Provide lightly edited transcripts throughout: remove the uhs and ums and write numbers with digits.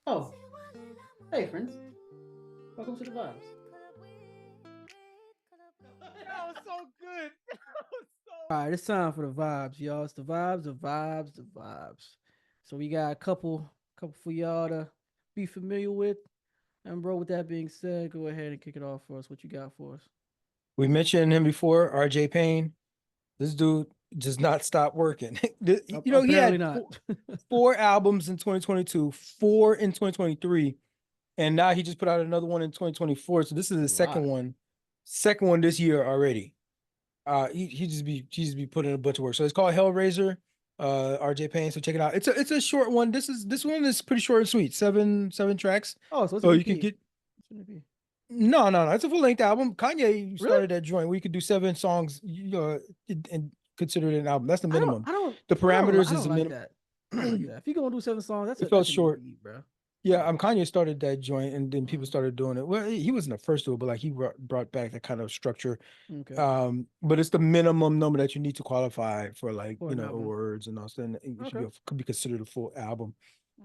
Oh, hey friends, welcome to the vibes. That was so good. That was All so. right, it's time for the vibes, y'all. It's the vibes, the vibes, the vibes. So we got a couple for y'all to be familiar with. And bro, with that being said, go ahead and kick it off for us. What you got for us? We mentioned him before, RJ Payne. This dude does not stop working. He Apparently had not. four albums in 2022, four in 2023, and now he just put out another one in 2024. So this is the second one this year already. He just be putting in a bunch of work. So it's called Hellraiser, RJ Payne. So check it out. It's a short one. This one is pretty short and sweet. Seven tracks. Oh, so it's So an you EP. could get It's an EP. no. It's a full length album. Kanye Really? started that joint where you could do 7 songs, and consider it an album. That's the I don't. minimum. I don't. The I don't. parameters I is don't the like minimum. that. I don't like that. If you gonna do 7 songs, It felt that's an short. EP, bro. Yeah, Kanye started that joint, and then people Mm, started doing it. Well, he wasn't the first to it, but like he brought back that kind of structure. okay. But it's the minimum number that you need to qualify for, like, For an album. awards and all that. And it should Okay. be could be considered a full album.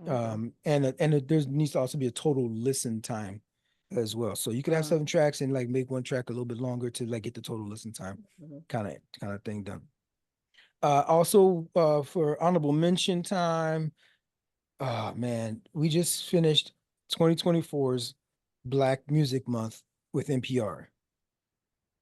Okay. There needs to also be a total listen time as well. So you could have Uh, 7 tracks and like make one track a little bit longer to like get the total listen time mhm. kind of thing done. Also, for honorable mention time, oh man, we just finished 2024's Black Music Month with NPR.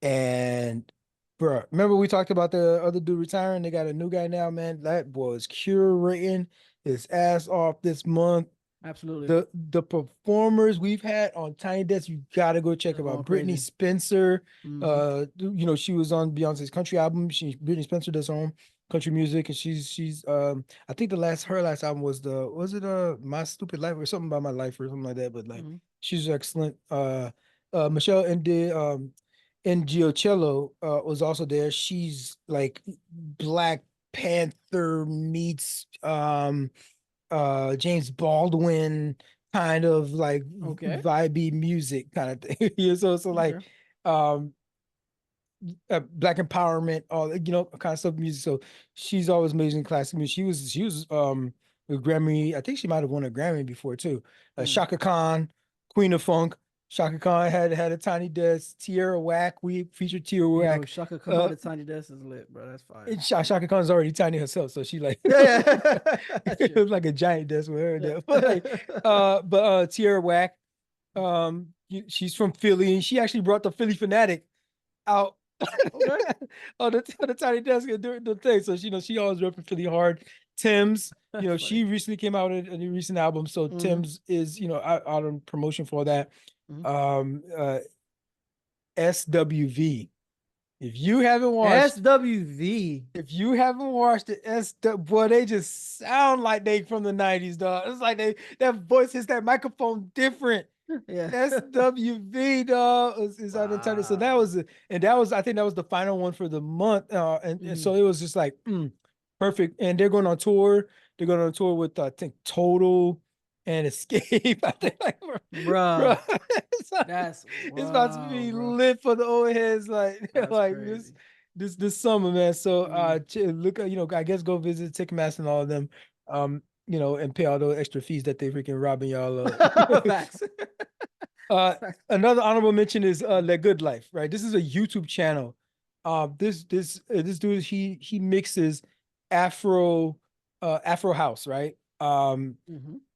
And bro, remember we talked about the other dude retiring? They got a new guy now, man. That boy is curating his ass off this month. Absolutely. The performers we've had on Tiny Desk, you gotta go check They're them going out. Brittany crazy. Spencer, Hmm. she was on Beyonce's country album. Brittany Spencer does her own country music, and she's I think her last album was it My Stupid Life or something about my life or something like that. But like Hmm. she's excellent. Michelle and Giocello was also there. She's like Black Panther meets James Baldwin kind of like Okay. vibey music kind of thing. Yeah, so like Okay. um Black empowerment, all kind of stuff music. So she's always amazing classic music. She was with Grammy. I think she might have won a Grammy before too. Mm. Shaka Khan, Queen of Funk. Shaka Khan had a Tiny Desk. Tierra Whack, we featured Tierra Yo, Whack. Shaka Khan, Uh, the Tiny Desk is lit, bro. That's fire. and Shaka Khan's already tiny herself, so she like Yeah, yeah. That's it true. was like a giant desk with her Yeah. there. But like, Tierra Whack, she's from Philly, and she actually brought the Philly Fanatic out Okay. on the Tiny Desk and doing the thing. So she always repping Philly hard. Tim's, That's funny. she recently came out with a new recent album, so Hmm. Tim's is out on promotion for that. Hmm. Um, uh, SWV. If you haven't watched SWV. If you haven't watched the boy, they just sound like they from the 90s, dog. It's like that voice hits that microphone different. Yeah. SWV, dog, is out of time. So that Wow. was I think that was the final one for the month. And Mm. so it was just like perfect. And they're going on tour. They're going on tour with I think Total and Escape. I think like bro, Bruh. it's, That's it's about to wow, be bro. lit for the old heads like That's like this crazy. this summer, man. So Mm. look at I guess go visit Ticketmaster and all of them. And pay all those extra fees that they freaking robbing y'all of. Facts. uh Facts. Another honorable mention is Le Good Life, right? This is a YouTube channel. This dude, he mixes Afro Afro house, right? Hmm.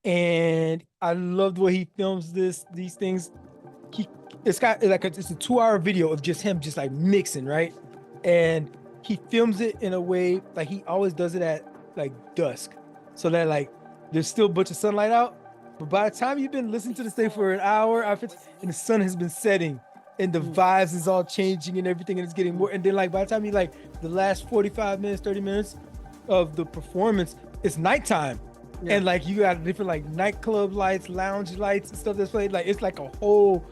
And I love the way he films these things. he it's got like it's a 2 hour video of just him just like mixing, right? And he films it in a way like he always does it at like dusk, so that like there's still a bunch of sunlight out, but by the time you've been listening to this thing for an hour after, and the sun has been setting and the Mm. vibes is all changing and everything, and it's getting Mm. more, and then like by the time you like the last 45 minutes 30 minutes of the performance, it's nighttime. Yeah. And like you got different like nightclub lights, lounge lights and stuff that's played. Like it's like a whole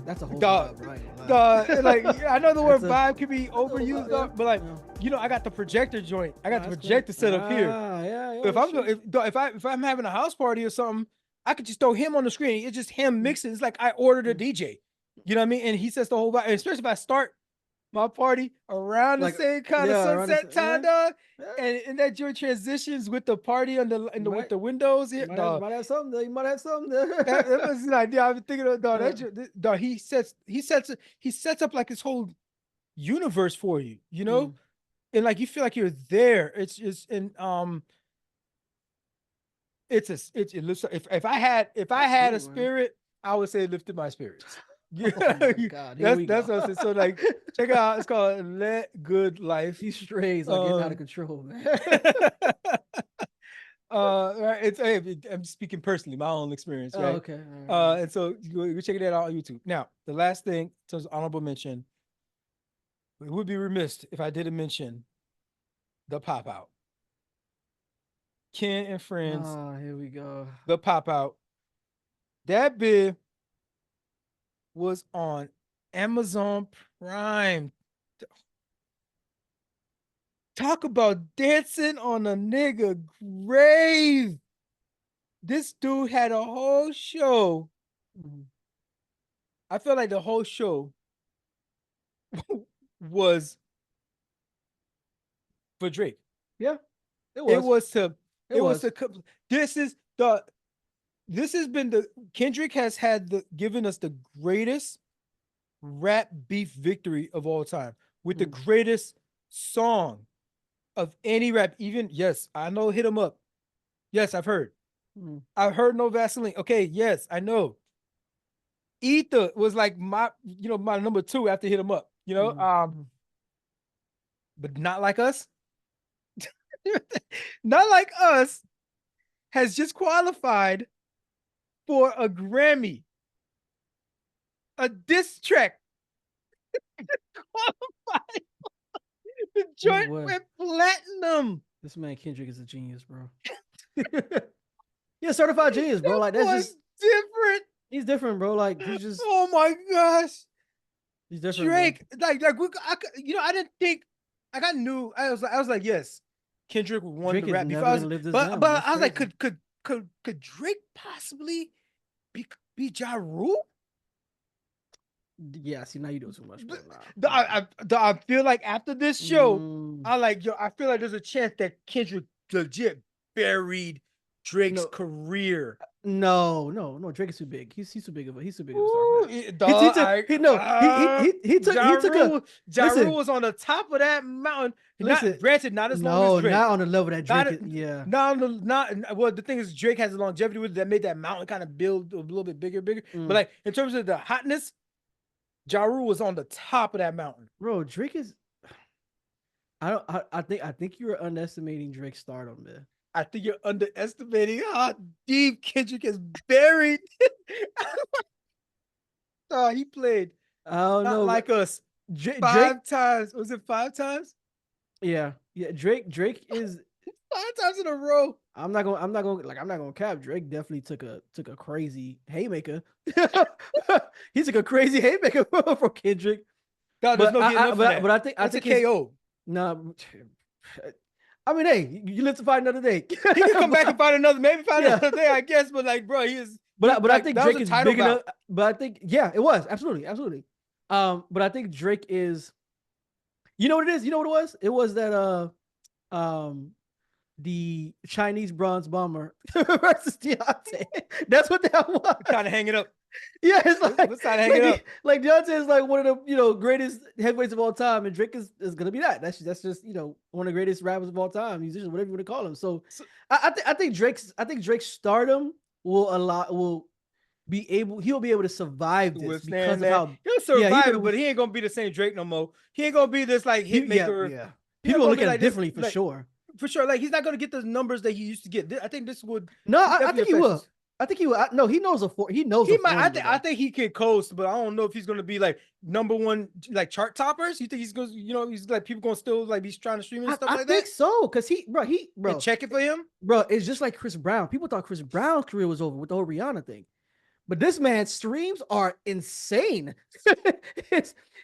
That's a whole dog, vibe, bro. I ain't gonna lie. like I know the word That's a vibe could be that's a whole overused, vibe, yeah. dog, but like Yeah. I got the projector joint. I No, got the that's clear. projector set up here. Ah, yeah, yeah, If that's I'm true. if I'm having a house party or something, I could just throw him on the screen. It's just him mixing. It's like I ordered a DJ. You know what I mean? And he sets the whole vibe. Especially if I start my party around the Like, same kind of yeah, around sunset time, yeah, dog. yeah. And that your transitions with the party on with Might the windows here, dog. might have something there. You might have something That there. was an idea I've been thinking of, dog. Yeah. Dog, he sets up like his whole universe for you, you know? Mm. And like you feel like you're there. It's just and it looks if I That's had a cool, man. spirit, I would say it lifted my spirits. Yeah, Oh my God, here we that's go. what I'm saying. So like check it out. It's called Let Good Life. These strays are getting out of Um control, man. right, it's hey, I'm speaking personally, my own experience, Oh, right? okay. All right. And so you're checking that out on YouTube. Now, the last thing, so it's honorable mention. It would be remiss if I didn't mention the pop out. Ken and Friends, Oh, here we go. the pop out. That bit was on Amazon Prime. Talk about dancing on a nigga grave. This dude had a whole show. Mhm. I feel like the whole show was for Drake. Yeah, it It was. was to, It it was was. to, this is the, this has been the, Kendrick has had the, given us the greatest rap beef victory of all time with the Mm. greatest song of any rap. Even, yes, I know Hit 'Em Up. Yes, I've heard. Mm. I've heard No Vaseline. Okay, yes, I know. Ether was like my, my number two after Hit 'Em Up, Mm. Mm. but Not Like Us. Not Like Us has just qualified for a Grammy, a diss track. Qualified. The This joint boy, went platinum. this man Kendrick is a genius, bro. Yeah, certified genius, bro. That Like that's was just different. he's different, bro. Like he's just Oh my gosh. he's different, bro. Drake, I didn't think, like I knew, I was like, yes, Kendrick won Drake the is rap before. never gonna live this down. But That's I was like, crazy. could Drake possibly be Ja Rule? Yeah, see now you doing too much, bro. I feel like after this show, Mm, I feel like there's a chance that Kendrick legit buried Drake's no, career. no. Drake is too big. He's too big of a star for Ooh, that. He dog, took he no Ja he took a Rule, ja Rule listen was on the top of that mountain. Not listen. granted, not as long as No, Drake. not on the level that Drake Not is. Yeah. not not well. The thing is, Drake has a longevity with it that made that mountain kind of build a little bit bigger. But Mm. like in terms of the hotness, Ja Rule was on the top of that mountain. Bro, Drake is I think you're underestimating Drake's stardom, man. I think you're underestimating how deep Kendrick is buried. Oh, he played I don't Not know. Like Us Drake, 5 times. Was it 5 times? yeah. Drake is 5 times in a row. I'm not gonna cap. Drake definitely took a crazy haymaker. He took a crazy haymaker from Kendrick. No, there's But no getting up for that. but I That's a think his KO. no. I mean, hey, you live to fight another day. He can come back and find another, maybe find Yeah. another day, I guess. But like, bro, he is. But I like, think that was Drake a is title big enough. bout. But I think yeah, it was absolutely. But I think Drake is. You know what it is? You know what it was? It was that the Chinese bronze bomber versus Deontay. That's what that was. Trying to hang it up. Yeah, it's like Let's try to hang it up. Like Deontay is like one of the greatest heavyweights of all time, and Drake is gonna be that. That's just one of the greatest rappers of all time, musicians, whatever you want to call him. So I think Drake's stardom will he'll be able to survive this because of how he'll survive yeah, it, but he ain't gonna be the same Drake no more. He ain't gonna be this like hit maker. Yeah. He People gonna look be at like it this, differently for like, sure. For sure, like he's not gonna get the numbers that he used to get. I think this would. No, I definitely think he affect will. us. I think he will. No, he knows he knows He a might. formula, I think he can coast, but I don't know if he's gonna be like number one, like chart toppers. You think he's gonna, he's like people gonna still like be trying to stream and stuff I like think that? so, because bro, And check it for him. bro, it's just like Chris Brown. People thought Chris Brown's career was over with the whole Rihanna thing, but this man's streams are insane.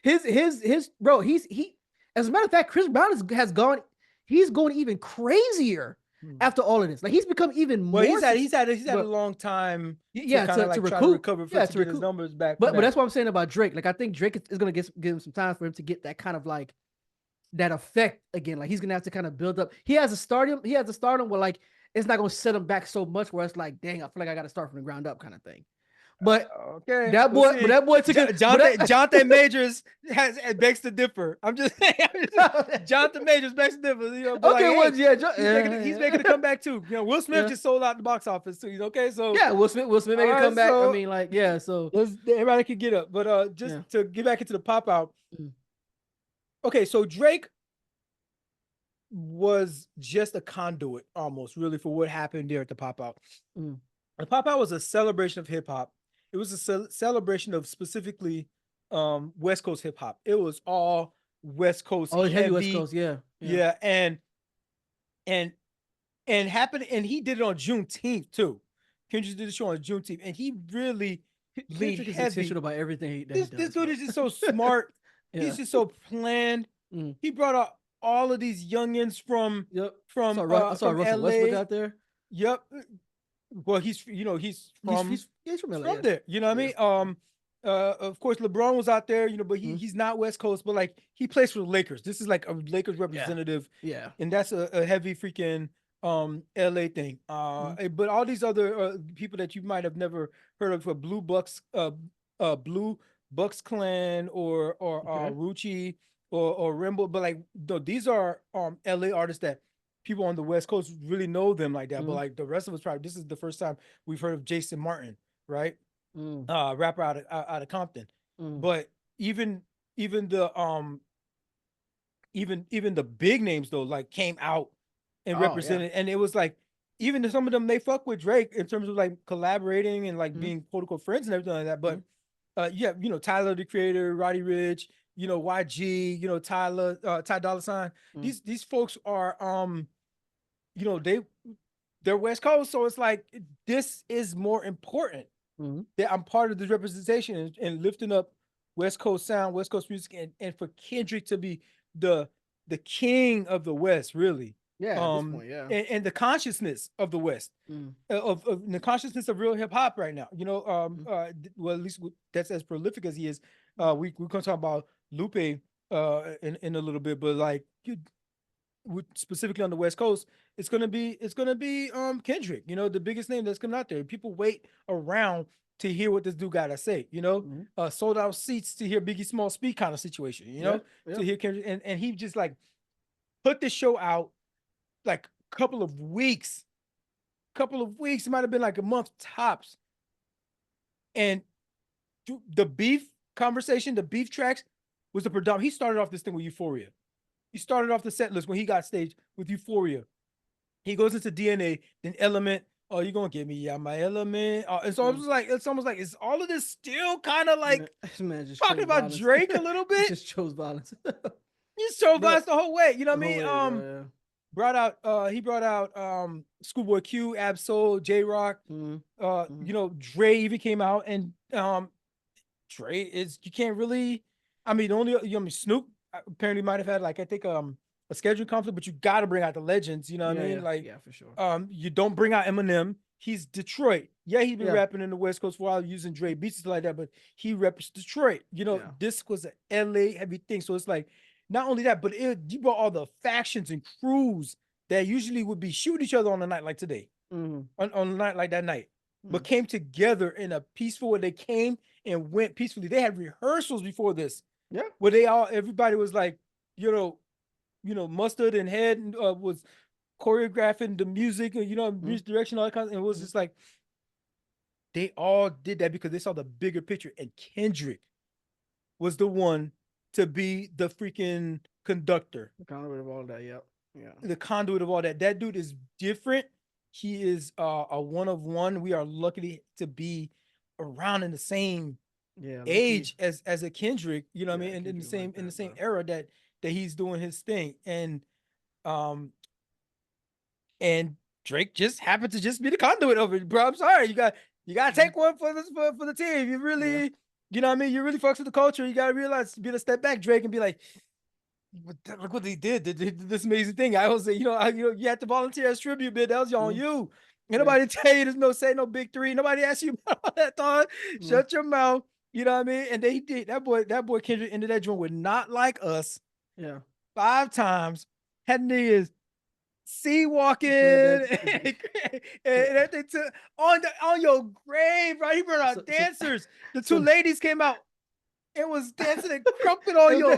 his bro, he. As a matter of fact, Chris Brown has gone. He's going even crazier. after all of this. Like he's become even more. Well, he's had a long time to kind of like try to recoup, recover to get his numbers back. But that's what I'm saying about Drake. Like I think Drake is gonna give him some time for him to get that kind of like that effect again. Like he's gonna have to kind of build up. He has a stardom where like it's not gonna set him back so much where it's like, dang, I feel like I got to start from the ground up kind of thing. But okay, that boy took Jonathan Majors begs to differ. I'm just saying, Jonathan Majors begs to differ. You know, okay, like, hey, he's making a comeback too. You know, Will Smith just sold out the box office too. Okay, so yeah, Will Smith making a comeback. So, I mean, like, yeah, so everybody can get up. But just to get back into the pop out. Okay, so Drake was just a conduit almost really for what happened there at the pop out. The pop out was a celebration of hip hop. It was a celebration of specifically West Coast hip hop. It was all West Coast heavy West Coast, yeah, and happened, and he did it on Juneteenth too. Kendrick did the show on Juneteenth, and he really leaned heavy. Intentional about everything this dude is just so smart. He's just so planned. He brought out all of these youngins from I saw Russell LA. Westbrook out there. Yep. Well, he's from LA, there. You know what I mean? Of course, LeBron was out there. You know, but he's not West Coast. But like he plays for the Lakers. This is like a Lakers representative. Yeah. And that's a heavy freaking LA thing. But all these other people that you might have never heard of, for Blue Bucks Clan or Rucci or Rimbo, but like these are LA artists that people on the West Coast really know them like that. But like the rest of us, probably this is the first time we've heard of Jason Martin, right? Rapper out of Compton. But even the even the big names though, like came out and represented, and it was like even some of them, they fuck with Drake in terms of like collaborating and like being quote unquote friends and everything like that. But yeah, you know, Tyler the Creator, Roddy Ricch, you know, YG, you know, Ty Dolla $ign. These folks are you know, they're West Coast, so it's like this is more important that I'm part of this representation and lifting up West Coast sound, West Coast music, and for Kendrick to be the king of the West, really. Yeah, at this point, and the consciousness of the West, of the consciousness of real hip hop right now. You know, well, at least that's as prolific as he is. We're gonna talk about Lupe in a little bit, but like specifically on the West Coast, it's gonna be Kendrick. You know, the biggest name that's coming out there. People wait around to hear what this dude got to say. You know, sold out seats to hear Biggie Small speak kind of situation. You know, to hear Kendrick, and he just like put the show out like a couple of weeks. It might have been like a month tops. And the beef conversation, the beef tracks was the predominant. He started off this thing with Euphoria. He started off the set list when he got staged with Euphoria. He goes into DNA, then Element. Oh, you're gonna get me out my element. And so it's almost like is all of this still kind of like talking about violence. Drake a little bit? Just chose violence. He chose violence the whole way. You know what I mean? He brought out Schoolboy Q, Absol, J Rock. You know, Dre even came out, and Dre is, you can't really. I mean, Snoop apparently might have had like, I think a scheduling conflict, but you got to bring out the legends. You know what I mean? Like, yeah, for sure. You don't bring out Eminem. He's Detroit. Yeah, he's been rapping in the West Coast for a while, using Dre beats like that, but he reps Detroit. You know, this was an LA heavy thing. So it's like, not only that, but you brought all the factions and crews that usually would be shooting each other on a night like today, on a night like that night, but came together in a peaceful way. They came and went peacefully. They had rehearsals before this, where everybody was like, you know, Mustard and Head was choreographing the music, and music direction, all that kind of, and it was just like they all did that because they saw the bigger picture. And Kendrick was the one to be the freaking conductor, the conduit of all that. The conduit of all that. That dude is different. He is a one of one. We are lucky to be around in the same age as a Kendrick. You know what I mean? And in the same era that he's doing his thing. And Drake just happened to just be the conduit of it, bro. I'm sorry. You got to take one for the team. You really, you know what I mean? You really fucks with the culture. You got to realize, be able to step back, Drake, and be like, look what they did. They did this amazing thing. I always say, you had to volunteer as tribute, man. That was on Mm, you. Ain't yeah, nobody tell you there's no say no big three. Nobody asked you about all that thought. yeah, Shut your mouth. You know what I mean? And they did that boy Kendrick into that joint would not like us yeah. 5 times. Had niggas sea walking Playing back. and So, everything to on your grave, right? He brought out so, dancers. The two so, ladies came out. It was dancing and crumping on your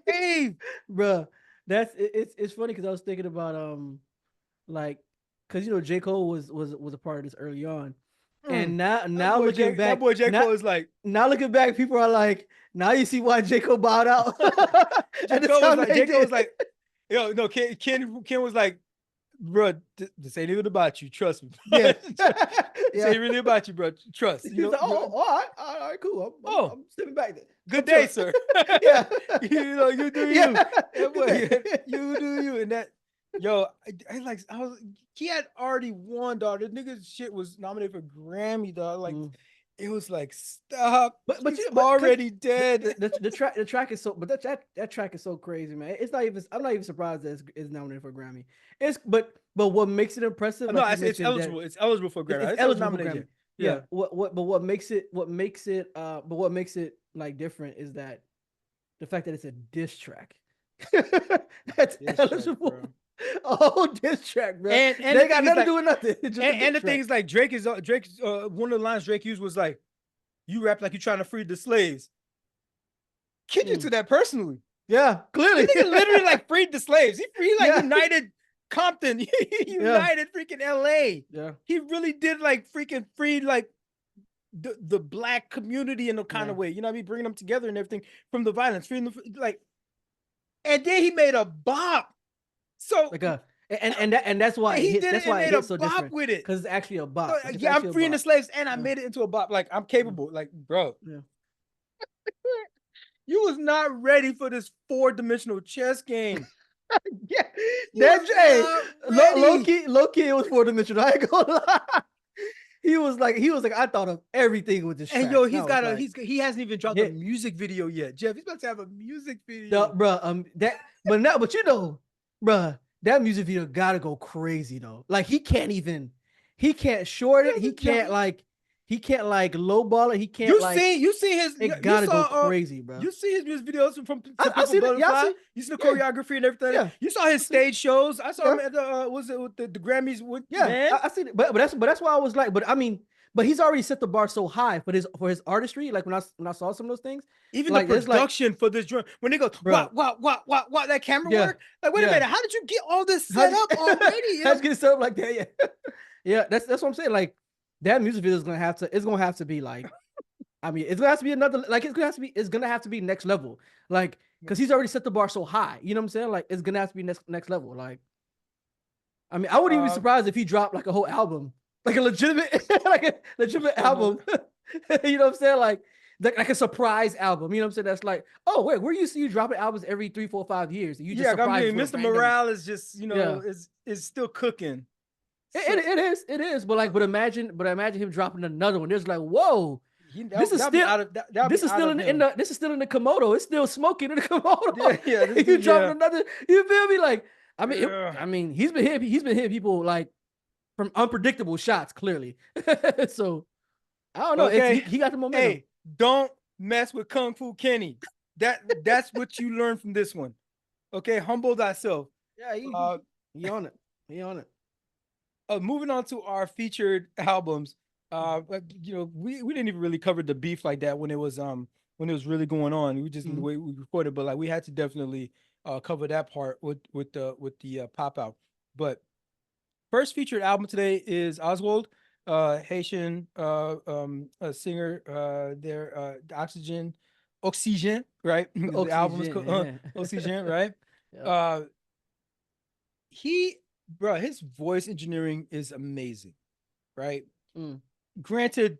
grave. bruh, it's funny because I was thinking about like because J Cole was a part of this early on, Mm. and now looking That back, boy J. now Cole is like, now looking back, people are like, now you see why J Cole bowed out at the time they J. Cole was did. like, yo, no, Ken was like, bro, this ain't even about you. Trust me. Yeah, This yeah. ain't really about you, bro. Trust. He's like, oh, all right, cool. Oh, I'm stepping back then. good I'm day, chilling. sir. Yeah, You do yeah. you. That Good boy, day. you do you. And that, yo, I was, he had already won, dog. The nigga shit was nominated for Grammy, dog. Like, Mm. it was like, stop. But He's you but cause already dead. the track is so but that track is so crazy, man. It's not even I'm not even surprised that it's nominated for a Grammy. It's but what makes it impressive, No, like you it's mentioned, that eligible. It's eligible for Grammy. I it's didn't say it was eligible for nominated Grammy. yet. Yeah. Yeah. What makes it like different is that the fact that it's a diss track. That's Diss track, eligible. bro. A whole diss track, bro. And They the ain't got thing is nothing to like, do with nothing. It's just a diss and the thing track. is like Drake's one of the lines Drake used was like, "You rap like you're trying to free the slaves." Kendrick Mm. took that personally. Yeah, The clearly. nigga literally like freed the slaves. He like Yeah. united Compton. He Yeah. united freaking LA. Yeah. He really did like freaking freed like the black community in a kind Yeah. of way. You know what I mean? Bringing them together and everything from the violence, freeing them like. And then he made a bop. So Like and that's why he did it that's and why it made a hits so bop different with it. because it's actually a So, bop. Like it's yeah, I'm actually a freeing the bop. slaves and I Yeah. made it into a bop. Like I'm Yeah. capable. Like, bro, Yeah. you was not ready for this 4-dimensional chess game. Yeah. You That was hey, not ready. low key, it was 4 dimensional. I ain't gonna lie. He was like, I thought of everything with this And track. yo, And I was like, he hasn't even dropped a yeah, music video yet. Jeff, he's about to have a music no, video. bro. That, but bro, that music video gotta go crazy though. Like he can't short it. Jeff, He can't like lowball it. He can't you like, see, you see his, it you gotta go saw, crazy, bro. you see his music videos from I, Some I People seen it. Yeah, I Butterfly. see. You see the Yeah, choreography and everything. yeah. You saw his I see. stage shows. I saw Yeah. him at the was it with the Grammys with Yeah, man. I see it, but that's why I was like, but I mean, but he's already set the bar so high for his artistry. Like when I saw some of those things, Even the like it's like, production for this drum, when they go, bro, what, that camera yeah, work? Like, wait a yeah. minute, how did you get all this How'd set you, up already? You how'd know? you get stuff like that? Yeah, yeah. That's what I'm saying. Like that music video is gonna have to. It's gonna have to be like. I mean, it's gonna have to be another. Like it's gonna have to be. It's gonna have to be next level. Like because he's already set the bar so high. You know what I'm saying? Like it's gonna have to be next level. Like I mean, I wouldn't even be Uh, surprised if he dropped like a whole album, like a legitimate, like a legitimate album. You know what I'm saying? Like a surprise album. You know what I'm saying? That's like, oh wait, we're used to you dropping albums every 3, 4, 5 years. And you just yeah, I surprise us mean, with a Mr. random. Morale is just, Yeah, is still cooking. it, So it is, it is. But imagine him dropping another one. There's like, whoa, this is that'll be still. out of that'll be out of him. This is still in the Komodo. It's still smoking in the Komodo. Yeah, yeah, this You dude, dropping yeah. another. You feel me? Like, Yeah. I mean, he's been hitting. He's been hitting people like from unpredictable shots. Clearly, so I don't know. Okay. He got the momentum. Hey, don't mess with Kung Fu Kenny. That's what you learn from this one. Okay, humble thyself. Yeah, Uh, he on it. He on it. moving on to our featured albums. We didn't even really cover the beef like that when it was really going on. We just the way we recorded, but like we had to definitely cover that part with the pop out. But first featured album today is Oswald, Haitian singer. Oxygen, right? The album is called Oxygen. Oxygen, right? Yeah. Uh, he, bro, his voice engineering is amazing, right? Mm. Granted,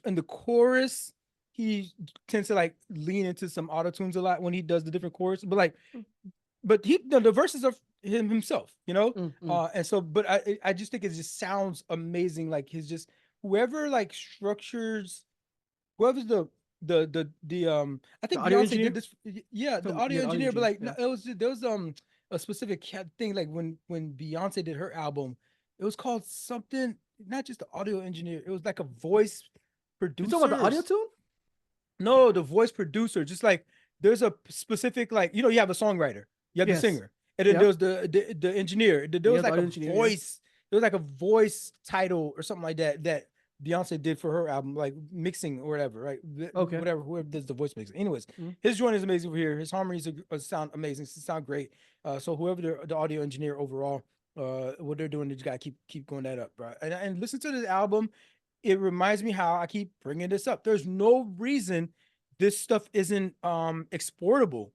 in the chorus, he tends to like lean into some auto tunes a lot when he does the different chorus, but like, but the verses are himself, and so, but I just think it just sounds amazing. Like his just whoever like structures, whoever's the I The think audio Beyonce engineer. did this. Yeah, the Yeah, audio the audio engineer, but engineer. like no, Yeah. it was there was a specific thing like when Beyonce did her album, it was called something. Not just the audio engineer, it was like a voice You talking about producer. the audio tune? No, the voice producer. Just like there's a specific like you have a songwriter, you have the Yes. singer, and then Yep. there's the engineer. There You was have the like a audio engineer. Yeah. voice. There was like a voice title or something like that that Beyonce did for her album, like mixing or whatever, right? Okay. Whatever, whoever does the voice mixing. Anyways, Mhm. his joint is amazing over here. His harmonies sound amazing, sound great. So whoever the audio engineer overall, what they're doing, they just gotta keep going that up, bro. And listen to this album. It reminds me how I keep bringing this up. There's no reason this stuff isn't exportable.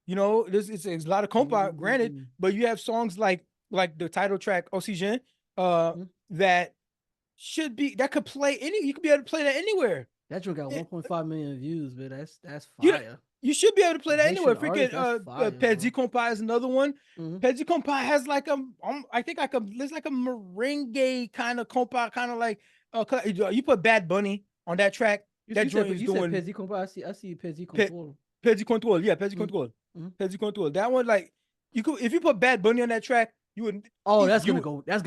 It's a lot of compa, granted, Mm. but you have songs like the title track Oxygen, uh, Mhm. that that could play you could be able to play that anywhere. That joint got Eh, 1.5 million views, man. That's You know, fire. you should be able to A play that anywhere. Haitian Freaking artist, that's fire, Pezzi bro. Compa is another one. Hmm. Pezzi Compa has like I think like there's like a merengue kind of compa, kind of like you put Bad Bunny on that track. That joint is You said doing Pezzi Compa. I see Pezzi Pe- Control. Pezzi Control. Yeah, Pezzi Mm-hmm. Control. Mm-hmm. Pezzi Control. That one, like, you could if you put Bad Bunny on that track, Oh, you that's gonna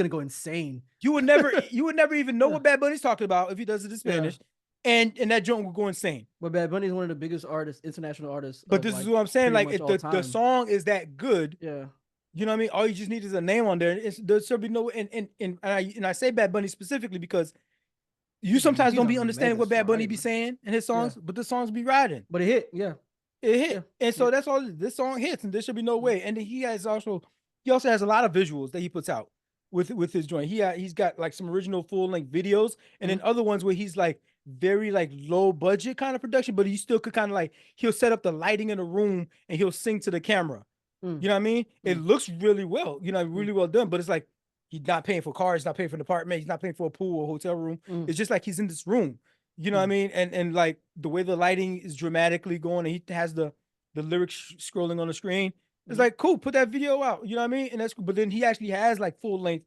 go insane. you would never even know Yeah. what Bad Bunny's talking about if he does it in Yeah. Spanish, and that joint will go insane. But Bad Bunny is one of the biggest artists, international artists But of this is like what I'm saying. pretty Like, much if all the time. song is that good, Yeah. you know what I mean. All you just need is a name on there. There should be no and I say Bad Bunny specifically because you sometimes He's don't a be understanding mega what Bad star. I Bunny be didn't. saying in his Yeah. songs, but the songs be riding. But it hit. Yeah. It Yeah. hit. And Yeah. so that's all this song hits, and there should be no way. And then he also has a lot of visuals that he puts out with his joint. He's got like some original full length videos, and then Mm-hmm. other ones where he's like very like low budget kind of production, but he still could kind of like he'll set up the lighting in the room and he'll sing to the camera. Mm-hmm. You know what I mean? It Mm-hmm. looks really well, really well done, but it's like he's not paying for cars, he's not paying for an apartment, he's not paying for a pool or hotel room. Mm-hmm. It's just like he's in this room. You know what I mean? And like the way the lighting is dramatically going, and he has the lyrics scrolling on the screen. It's Mm-hmm. like cool, put that video out. You know what I mean? And that's cool. But then he actually has like full length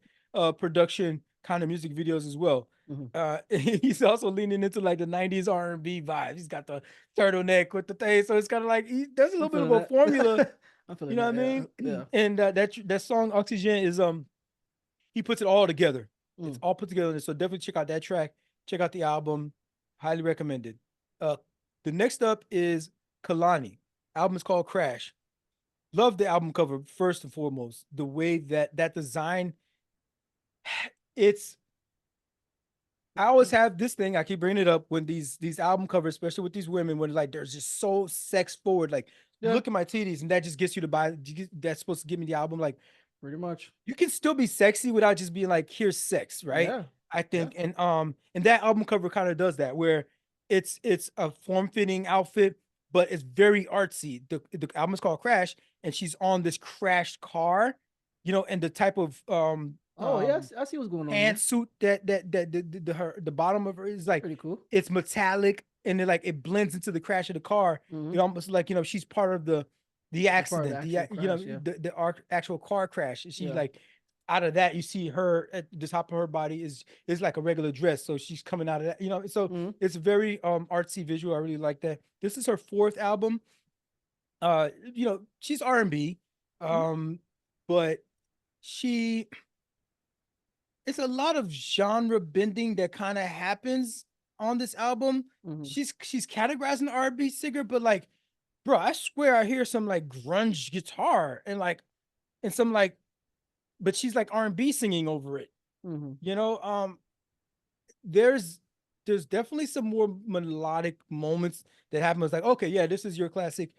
production kind of music videos as well. Mm-hmm. He's also leaning into like the 90s R&B vibe. He's got the turtleneck with the thing. So it's kind of like there's a I'm little bit of feeling a formula, that. I'm you feeling know what I that. mean? Yeah. Yeah. And that song Oxygen is he puts it all together. It's Mm. all put together. So definitely check out that track. Check out the album. Highly recommended. Uh the next up is Kehlani. Album is called Crash. Love the album cover first and foremost. The way that design, it's I always have this thing. I keep bringing it up when these album covers, especially with these women, when like they're just so sex forward. Like, Yeah. look at my titties, and that just gets you to buy. That's supposed to give me the album. Like, Pretty much. you can still be sexy without just being like, here's sex, right? Yeah. I Yeah. think, and that album cover kind of does that, where it's a form fitting outfit, but it's very artsy. The album is called Crash, and she's on this crashed car, and the type of Oh yeah. I see what's going on there. pantsuit that the bottom of her is like, Pretty cool. it's metallic, and then like it blends into the crash of the car. Mm-hmm. It almost like she's part of the It's part of the accident, actual crash. Yeah. actual car crash. She Yeah. like out of that, you see her at the top of her body is like a regular dress, so she's coming out of that. So Mm-hmm. it's very artsy visual. I really like that. This is her fourth album. She's R&B, Mm-hmm. but she it's a lot of genre bending that kind of happens on this album. Mm-hmm. She's categorized an R&B singer, but like, bro, I swear I hear some like grunge guitar and some like, but she's like R&B singing over it. Mm-hmm. There's definitely some more melodic moments that happen. It's like, okay, yeah, this is your classic,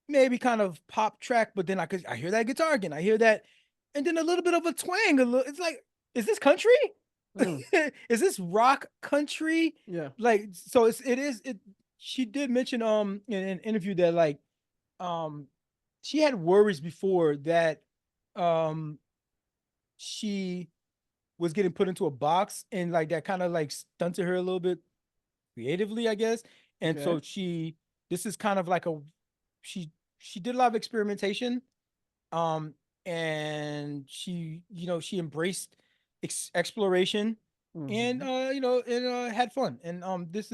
maybe kind of pop track, but then I hear that guitar again. I hear that, and then a little bit of a twang. It's like, is this country? Mm. Is this rock country? Yeah. Like, so it is. She did mention in an interview that like she had worries before that um she was getting put into a box, and like that kind of like stunted her a little bit creatively, I guess. And Okay. so this is kind of like she did a lot of experimentation, um and she embraced exploration, and Mm-hmm. had fun. And this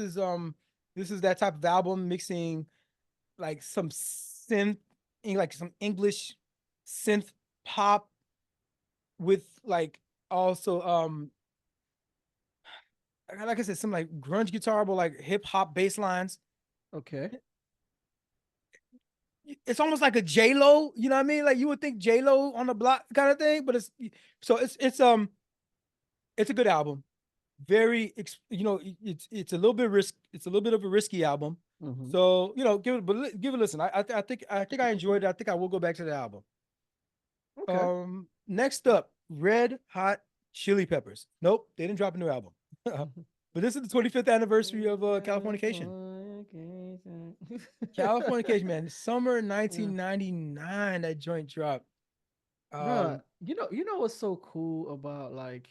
This is that type of album mixing like some synth, like some English synth pop with like also like I said, some like grunge guitar, but like hip hop bass lines. Okay. It's almost like a J Lo, you know what I mean? Like you would think J Lo on the block kind of thing, but it's a good album. Very, it's a little bit it's a little bit of a risky album. Mm-hmm. So give it a listen. I think I enjoyed it. I think I will go back to the album. Okay. Next up, Red Hot Chili Peppers. Nope, they didn't drop a new album. But this is the 25th anniversary of Californication. Californication. Californication, man. Summer 1999, that joint dropped. Bruh, Um, you know what's so cool about like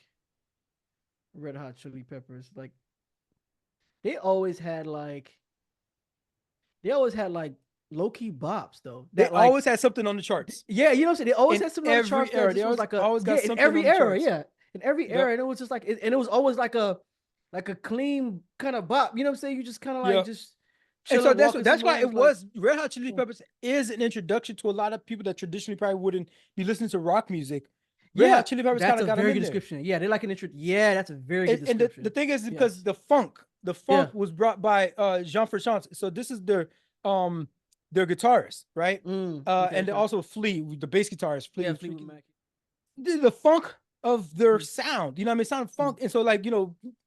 Red Hot Chili Peppers? Like they always had like they always had like low key bops though. they That like always had something on the charts yeah, you know what I'm saying? They always in had something on the every charts that era. They just was always like a always yeah, got in something every on the era, charts. yeah. In every Yep. era. And it was just like and it was always like a clean kind of bop. You know what I'm saying? You just kind of like Yeah. just And so chilling, walking that's why somewhere, and it it's like was Red Hot Chili Peppers is an introduction to a lot of people that traditionally probably wouldn't be listening to rock music. Red yeah, Hot Chili Peppers kind that's of a got them very in good there. description. Yeah, they like an intro. Yeah, that's a very good And the description. thing is because Yes. the Yeah. funk was brought by Jean Frachance. So this is their guitarist, right? Okay. And Okay. also Flea, the bass guitarist, Yeah, Flea, Fleetwood freaking Mac. the funk of their Mm, sound. You know what I mean? Sound mm. funk. And so like,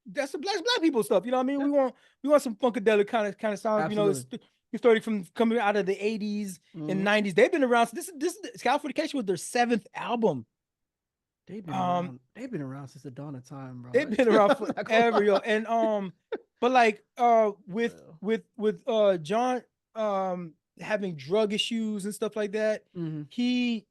that's the black people stuff. You know what I mean? Yeah, We want some funkadelic kind of sound. absolutely. It's starting from coming out of the 80s and Hmm. 90s. They've been around. So this Californication was their seventh album. They've been Um, around. They've been around since the dawn of time, bro. they've been around I'm not gonna forever, yo. lie. And but like with Well, John having drug issues and stuff like that, mm-hmm. he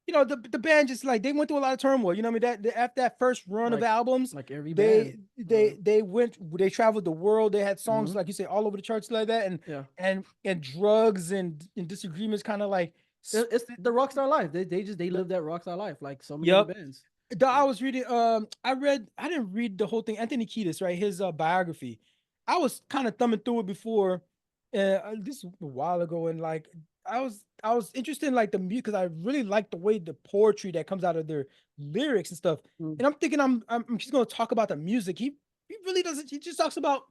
the band just like they went through a lot of turmoil. You know what I mean? After that first run of like albums, like every band. they they traveled the world. They had songs Hmm. like you say all over the charts like that, and Yeah, and drugs and disagreements kind of like it's the rock star life. They live that rock star life like so many other yep. bands. I was reading I didn't read the whole thing. Anthony Kiedis, right? His biography. I was kind of thumbing through it before this a while ago, and like I was interested in like the music because I really like the way the poetry that comes out of their lyrics and stuff. Mm. And I'm thinking I'm just gonna talk about the music. He really doesn't. He just talks about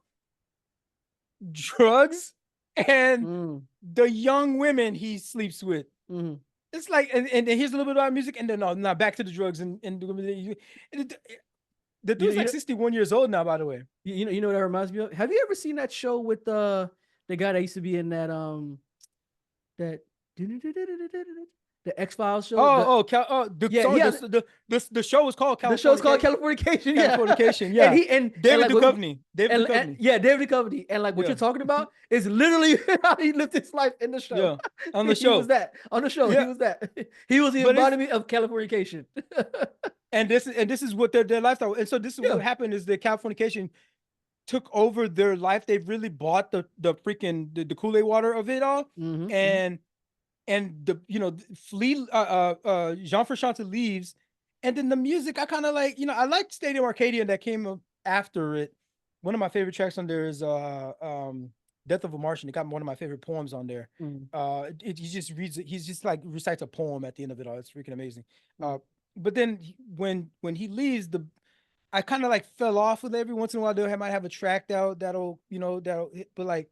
drugs and Mm. the young women he sleeps with. Mm. It's like and here's a little bit about music, and then no, now back to the drugs the You know, dude's like 61 years old now, by the way. you know what that reminds me of? Have you ever seen that show with the guy that used to be in that the X Files show? The Yeah, song, he has the show is called the show's called Californication. Californication. Yeah, Californication, and yeah. and David like Duchovny. David and Duchovny. yeah, David Duchovny, and like what Yeah. you're talking about is literally how he lived his life in the show. Yeah. On the He was show. that on the show. He Yeah. was that. He was the But it's embodiment of Californication. this is what their lifestyle. And so this is Yeah. what happened is the Californication took over their life. They really bought the freaking the Kool-Aid water of it all. Mm-hmm, mm-hmm. And the Flea Jean Frachance leaves, and then the music I kind of like. I liked Stadium Arcadian that came after it. One of my favorite tracks on there is Death of a Martian. It got one of my favorite poems on there. Mm-hmm. He just reads it. He's just like recites a poem at the end of it all. It's freaking amazing. Mm-hmm. But then when he leaves, I kind of like fell off with every once in a while. They might have a track that'll hit, but like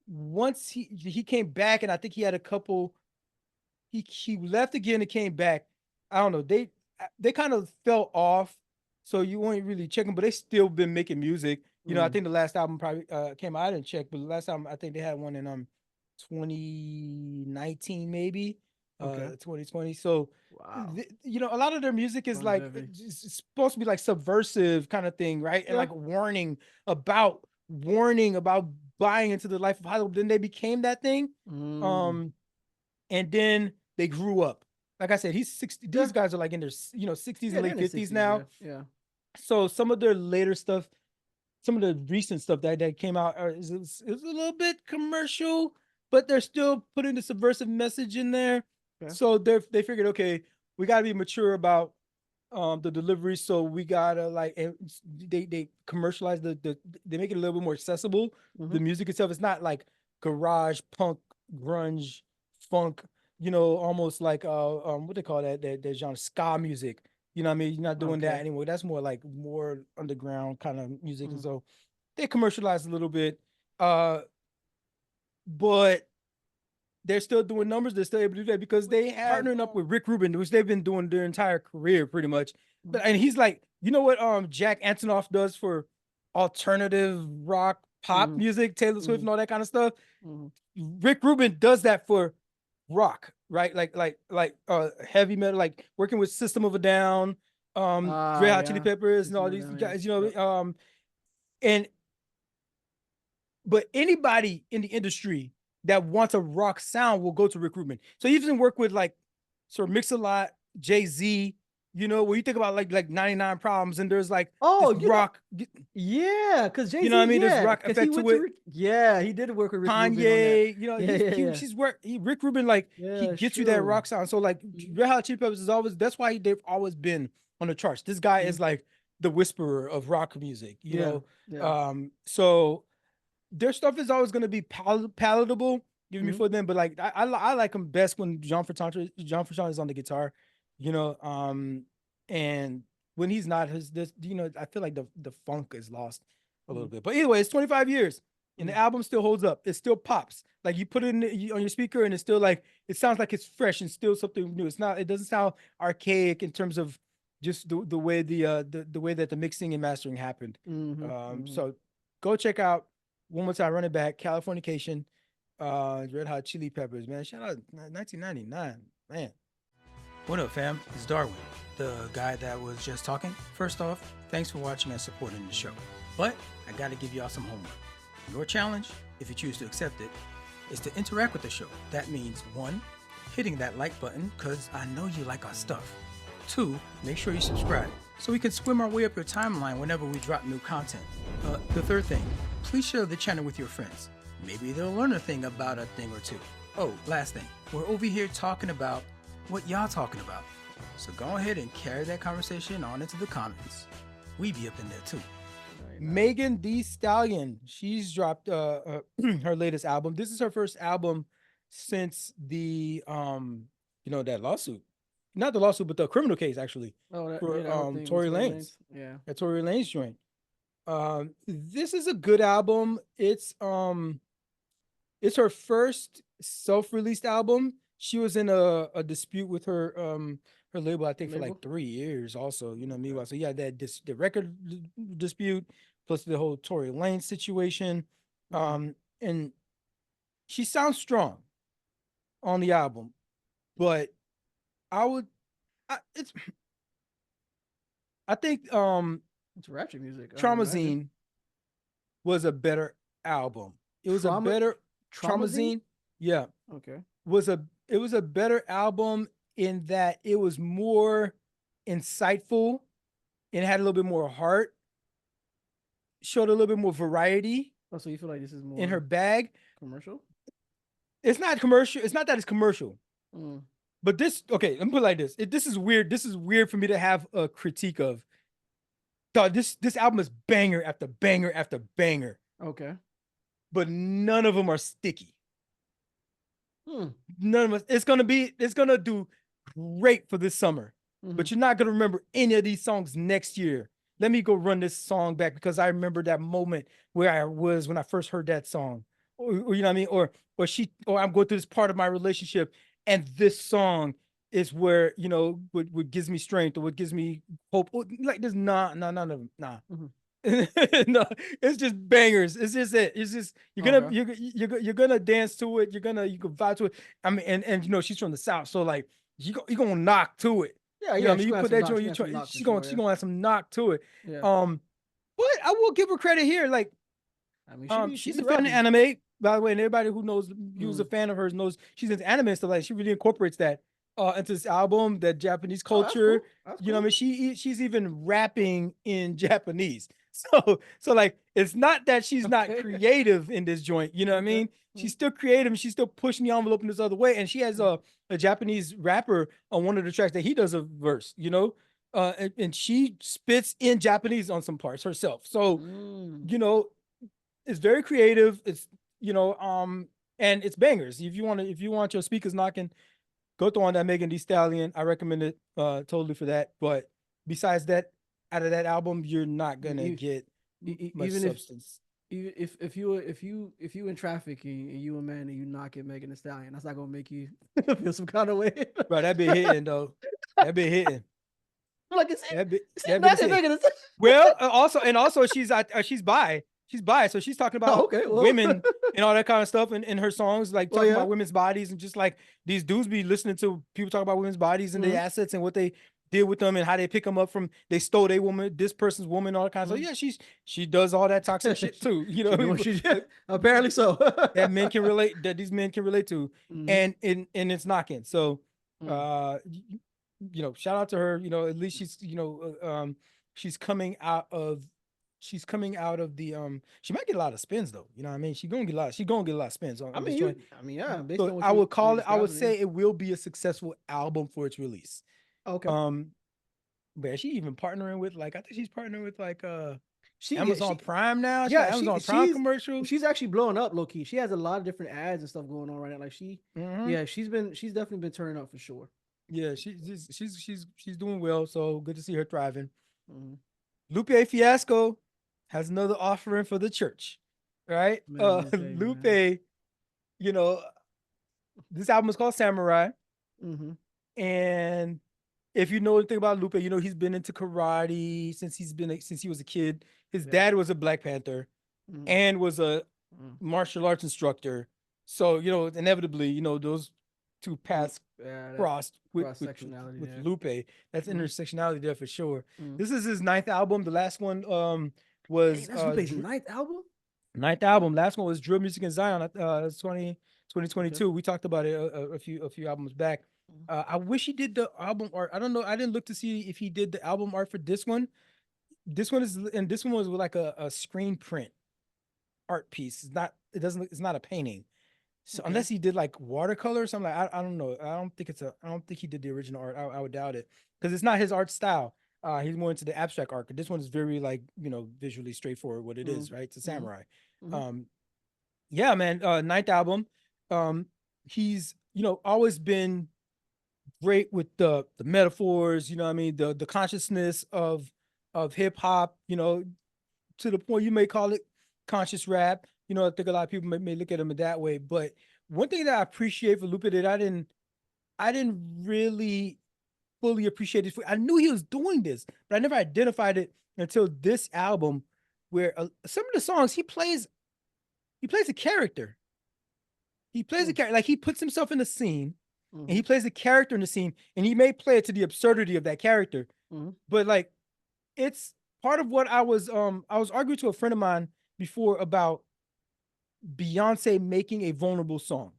once he came back, and I think he had a couple. He left again and came back. I don't know. They kind of fell off, so you won't really check them. But they still been making music. I think the last album probably came out. I didn't check, but the last time I think they had one in 2019 maybe, Okay. 2020. So Wow. a lot of their music is like Longevity. it's supposed to be like subversive kind of thing, right? And Yeah. like warning about buying into the life of Hollywood. Then they became that thing. Mm. And then they grew up. Like I said, he's 60. Yeah. These guys are like in their 60s Yeah, and they're late in their 50s 60s, now. Yeah. So some of their later stuff, some of the recent stuff that came out is a little bit commercial, but they're still putting the subversive message in there. Yeah. So they figured, okay, we got to be mature about the delivery. So we gotta like, and they commercialize they make it a little bit more accessible. Mm-hmm. The music itself, it's not like garage punk, grunge, funk, almost like what they call that genre, ska music. You know what I mean? You're not doing that Okay. anymore. That's more like more underground kind of music. And Mm. so they commercialize a little bit. Uh but they're still doing numbers. They're still able to do that because they have partnering up with Rick Rubin, which they've been doing their entire career pretty much. But and he's like, you know what Jack Antonoff does for alternative rock pop Mm-hmm. music, Taylor Swift Mm-hmm. and all that kind of stuff. Mm-hmm. Rick Rubin does that for rock, right? Like heavy metal, like working with System of a Down, Red Ah, Hot Chili yeah. Peppers, and System all of a these Down, yeah. guys, Yep. and but anybody in the industry that wants a rock sound will go to Rick Rubin. So he even work with like sort of Mix-a-Lot, Jay-Z, when you think about like 99 Problems and there's like this Oh, rock, yeah, because you know what I Jay-Z, mean? There's yeah, rock because he effect went to to it. Rick. Yeah, he did work with Rick Rubin on that. Kanye, Yeah, yeah, yeah. Rick Rubin, like he Yeah, it's gets you that true. rock sound. So like Mhm. Red Hot Chili Peppers is always, that's why they've always been on the charts. This guy Mhm. is like the whisperer of rock music, Yeah, yeah. So their stuff is always going to be palatable, even Hmm. before them. But like I like them best when John Frusciante is on the guitar, you know. And when he's not, I feel like the funk is lost a little Hmm. bit. But anyway, it's 25 years, and the Hmm. album still holds up. It still pops. Like you put it on your speaker, and it's still like it sounds like it's fresh and still something new. It's not. It doesn't sound archaic in terms of just the way the way that the mixing and mastering happened. Hmm. Hmm. So go check out one more time, run it back. Californication, Red Hot Chili Peppers, man. Shout out 1999, man. What up, fam? It's Darwin, the guy that was just talking. First off, thanks for watching and supporting the show. But I gotta give y'all some homework. Your challenge, if you choose to accept it, is to interact with the show. That means 1, hitting that like button, because I know you like our stuff. 2, make sure you subscribe so we can swim our way up your timeline whenever we drop new content. The third thing, please share the channel with your friends. Maybe they'll learn a thing about a thing or two. Oh, last thing, we're over here talking about what y'all talking about. So go ahead and carry that conversation on into the comments. We be up in there too. Megan Thee Stallion, she's dropped her latest album. This is her first album since the that lawsuit. Not the lawsuit, but the criminal case actually Oh, for that whole thing with Tory Tory Lanez. Lanez. Yeah. At Tory Lanez joint. This is a good album. It's her first self-released album. She was in a dispute with her label, I think, for Label. like 3 years also, Okay. meanwhile. So yeah, the record dispute plus the whole Tory Lanez situation. Hmm. And she sounds strong on the album, but I would it's I think It's ratchet music, I would imagine. Traumazine was a better album. It was a Trauma, better Traumazine. Traumazine. Yeah, Okay. it was a better album in that it was more insightful and had a little bit more heart, showed a little bit more variety Oh, so you feel like this is in her more bag. commercial? It's not commercial. It's not that it's commercial. Mm. But this, okay, let me put it like this. This is weird. This is weird for me to have a critique of. Dog, this album is banger after banger after banger, Okay. but none of them are sticky. Hmm. None of us. It's gonna do great for this summer, Hmm. but you're not gonna remember any of these songs next year. Let me go run this song back because I remember that moment where I was when I first heard that song, or you know what I mean, or I'm going through this part of my relationship, and this song is where what gives me strength or what gives me hope. Like there's nah. Hmm. No, it's just bangers. It's just it. It's just Okay. you're gonna dance to it. You can vibe to it. I mean, and she's from the South, so like you gonna knock to it. Yeah, You know yeah. what I mean? She You gonna have put some that knock. joint, She gonna have some knock for she's sure. Yeah. gonna have some knock to it. Yeah. But I will give her credit here. Like, I mean, she she's be a fan of rapping. anime, by the way, and everybody who knows who's a Mm. fan of hers knows she's into anime and stuff like that. She really incorporates that into this album, that Japanese Oh, that's culture. cool. That's You know what I cool. mean? She's even rapping in Japanese. So like it's not that she's not Okay. creative in this joint, you know what I Okay. mean? She's Mm. still creative and she's still pushing the envelope in this other way. And she has Mm. a Japanese rapper on one of the tracks that he does a verse, you know? and she spits in Japanese on some parts herself. So, Mm. you know, it's very creative. It's, and it's bangers. If you want your speakers knocking, go throw on that Megan Thee Stallion. I recommend it totally for that. But besides that, out of that album, you're not gonna E- get much Even if substance. even if you in traffic and you a man and you knock it Megan Thee Stallion, that's not gonna make you feel some kind of way. Bro, that be hitting though. That be hitting. Like is he That bit is knocking hitting. Megan Thee Stallion? Well, also she's bi, so she's talking Oh, about okay, well, women and all that kind of stuff in her songs, like well, talking yeah. about women's bodies and just like these dudes be listening to people talk about women's bodies and their Mm-hmm. assets and what they did with them and how they pick them up from they stole their woman, this person's woman, all that kind of stuff. Mm-hmm. Yeah, she does all that toxic shit too. She doing But, she apparently so. that men can relate, that these men can relate to, Mm-hmm. and it's knocking. So, Mm. uh, shout out to her. At least she's coming out of the she might get a lot of spins though. You know what I mean? She's gonna get a lot of spins on, I on this mean, joint. yeah, based So on what I you would call it, I would describing, yeah. say it will be a successful album for its release. Okay. Um, but is she even partnering with, like, I think she's partnering with like Yeah, Amazon Prime now. She got yeah, Amazon Prime commercials. she's actually blowing up low key. She has a lot of different ads and stuff going on right now. Like Hmm. yeah, she's definitely been turning up for sure. Yeah, she's doing well. So good to see her thriving. Mm-hmm. Lupe Fiasco has another offering for the church, right? Man, Lupe, man. Lupe, you know, this album is called Samurai, Mm-hmm. and if you know anything about Lupe, he's been into karate since he was a kid. His Yeah. dad was a Black Panther Mm-hmm. and was a Mm-hmm. martial arts instructor. So, inevitably, those two paths Yeah, that crossed with cross sectionality there. Lupe. That's Mm-hmm. intersectionality there for sure. Mm-hmm. This is his ninth album. The last one Dang, was that's Lupe's ninth album. ninth album. Last one was Drill Music in Zion. That's Okay. 2022. We talked about it a few albums back. Mm-hmm. I wish he did the album art. I don't know. I didn't look to see if he did the album art for this one. This one was with like a screen print art piece. It's not a painting. So Okay. unless he did like watercolor or something, like, I don't know. I don't think he did the original art. I would doubt it because it's not his art style. He's more into the abstract art. This one is very, like, visually straightforward what it Mm-hmm. is, right? It's a Mm-hmm. samurai. Mm-hmm. Um, yeah, man. Ninth album. He's always been great with the metaphors. You know what I mean? The consciousness of hip hop. To the point you may call it conscious rap. I think a lot of people may look at him in that way. But one thing that I appreciate for Lupe that I didn't really fully appreciate it. I knew he was doing this, but I never identified it until this album, where some of the songs he plays a character. He plays a character, like he puts himself in the scene, and Mm-hmm. he plays a character in the scene, and he may play it to the absurdity of that character, Mm-hmm. but like it's part of what I was arguing to a friend of mine before about Beyonce making a vulnerable song,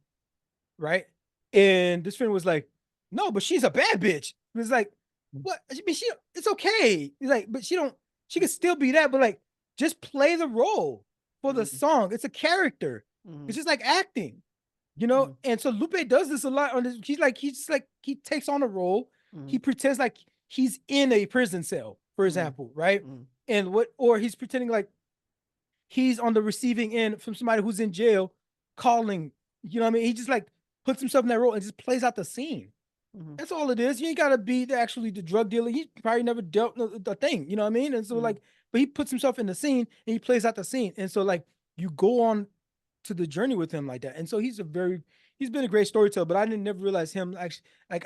right? And this friend was like, "No, but she's a bad bitch." It was like, "What? I mean, it's okay." He's like, "But she can still be that, but like, just play the role for the Mm-hmm. song. It's a character. Mm-hmm. It's just like acting." And so Lupe does this a lot on this. He takes on a role. Mm-hmm. He pretends like he's in a prison cell, for Mm-hmm. example, right? Mm-hmm. Or he's pretending like he's on the receiving end from somebody who's in jail calling. You know what I mean? He just like puts himself in that role and just plays out the scene. Mm-hmm. That's all it is. You ain't gotta be actually the drug dealer. He probably never dealt the thing. You know what I mean? And so Mm-hmm. like, but he puts himself in the scene and he plays out the scene. And so like you go on to the journey with him like that. And so he's been a great storyteller. But I didn't never realize him actually, like,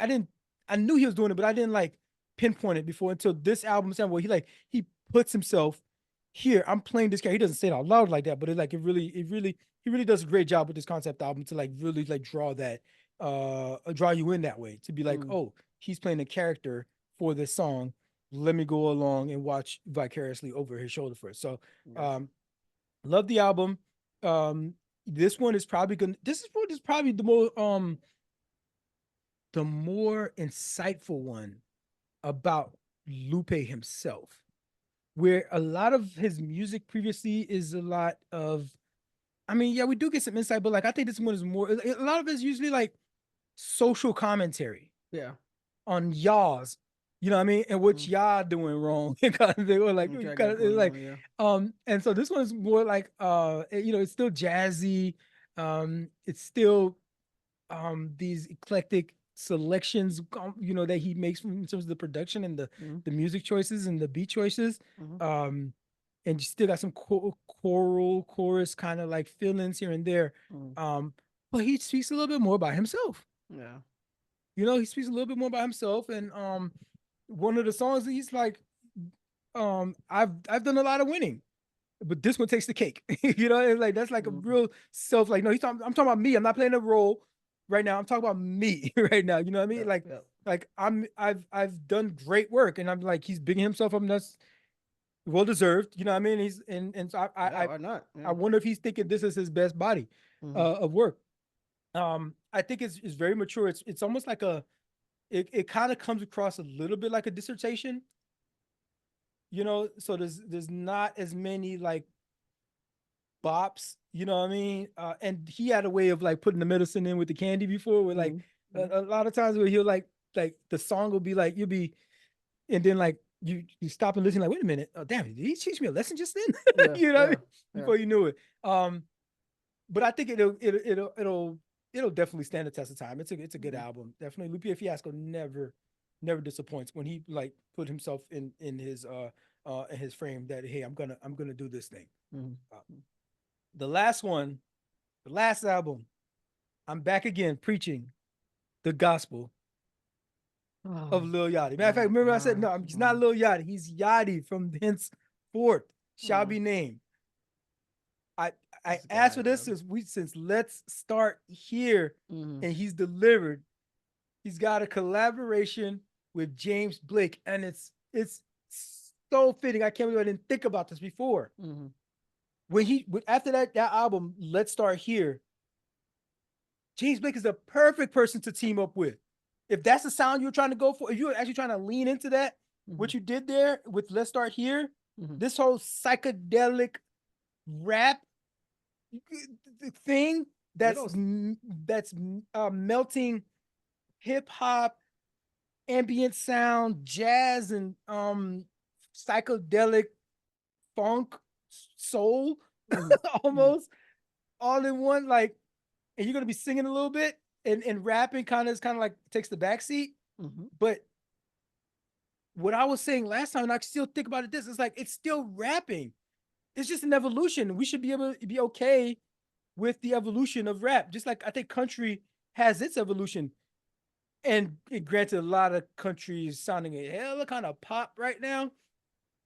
I knew he was doing it, but I didn't like pinpoint it before until this album where he puts himself here. I'm playing this guy. He doesn't say it out loud like that, but he really does a great job with this concept album to like really like draw you in that way, to be like, Mm-hmm. oh, he's playing a character for this song. Let me go along and watch vicariously over his shoulder first. So Gotcha. love the album. Um this one is probably gonna this is probably the more insightful one about Lupe himself, where a lot of his music previously is a lot of, I mean, yeah, we do get some insight, but like I think this one is more, a lot of it is usually like social commentary Yeah. on y'alls. You know what I mean? And what Mm. y'all doing wrong? Kind of thing, or like, What y'all kind got of going like, on? Yeah. and so this one's more like, it's still jazzy. It's still these eclectic selections, that he makes in terms of the production and Mm-hmm. the music choices and the beat choices. Mm-hmm. Um, and you still got some choral chorus kind of like feelings here and there. Mm-hmm. Um, but he speaks a little bit more about himself. Yeah. He speaks a little bit more about himself. And one of the songs he's like, I've done a lot of winning, but this one takes the cake. It's like that's like a Mm-hmm. real self. Like, no, I'm talking about me. I'm not playing a role right now. I'm talking about me right now. You know what I mean? Yep. Like, Yep. I've done great work, and I'm like, he's bigging himself up, and that's well deserved. You know what I mean? And so Yeah. Why not? I Yeah. wonder if he's thinking this is his best body Mm-hmm. of work. I think it's very mature. It's almost like it kind of comes across a little bit like a dissertation. So there's not as many like bops, you know what I mean? And he had a way of like putting the medicine in with the candy before, where like Mm-hmm. a lot of times where he'll like the song will be like you'll be, and then like you stop and listen, like, wait a minute, oh damn, did he teach me a lesson just then? Yeah. You know what I Yeah. mean? Yeah. Before you knew it. But I think it'll definitely stand the test of time. It's a good Mm-hmm. album. Definitely Lupe Fiasco never disappoints when he like put himself in his frame that, hey, I'm gonna do this thing. Uh, Mm-hmm. the last one, the last album, I'm back again preaching the gospel of Oh, Lil Yachty. Matter of fact, my remember I said, God. no, he's not Lil Yachty. He's Yachty from henceforth shall Mm. be named. I I This asked guy, for this man. since Let's Start Here, Mm-hmm. and he's delivered. He's got a collaboration with James Blake, and it's so fitting. I can't believe I didn't think about this before. Mm-hmm. After that album, Let's Start Here, James Blake is the perfect person to team up with. If that's the sound you're trying to go for, if you're actually trying to lean into that, Mm-hmm. what you did there with Let's Start Here, Mm-hmm. this whole psychedelic rap thing It that's also. that's melting hip hop, ambient sound, jazz, and psychedelic funk, soul, Mm-hmm. Mm-hmm. almost all in one. Like, and you're gonna be singing a little bit, and rapping kind of like takes the backseat. Mm-hmm. But what I was saying last time, and I still think about it, it's like it's still rapping. It's just an evolution. We should be able to be okay with the evolution of rap, just like I think country has its evolution. And granted, a lot of countries sounding a hell of kind of pop right now.